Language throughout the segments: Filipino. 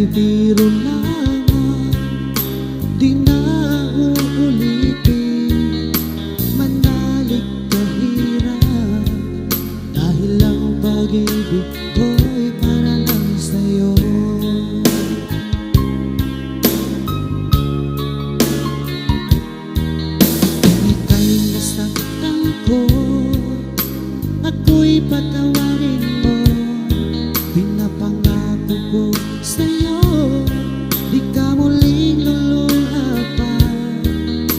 biro lamang, di na uulitin. Manalig kahirap, dahil ang pag-ibig ko'y para lang sa'yo. Ika'y nasaktan ko, ako'y patawarin mo. Pinapangako ko sa'yo, di ka muling luluha pa.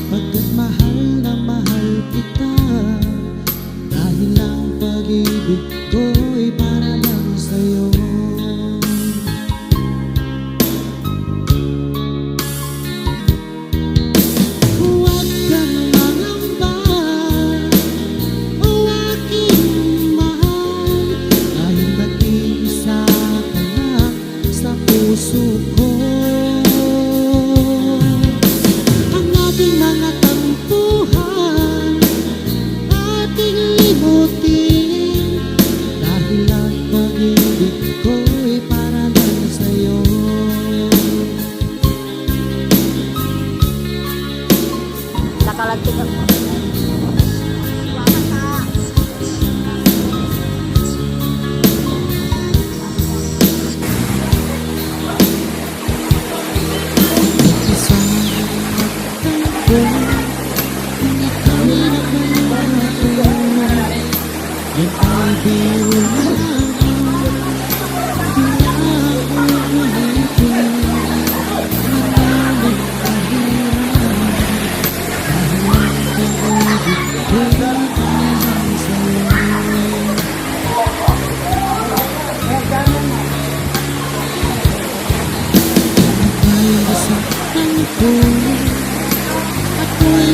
Pagkat mahal na mahal kita, dahil ang pag-ibig ko'y para lang sa'yo. Huwag kang mangamba, o aking mahal, dahil nag-iisa ka lang sa puso ko. Ang ating mga tampuhan, ating limutin, dahil ang pag-ibig ko'y para lang sa'yo. Nakalagtik ako. Isang magtampo, kung ika'y nakalato, yan ay biro lamang, di na uulitin. Manalig kahirap, dahil ang pag-ibig ko'y para lang sa'yo. Ika'y nasaktan ko, ako'y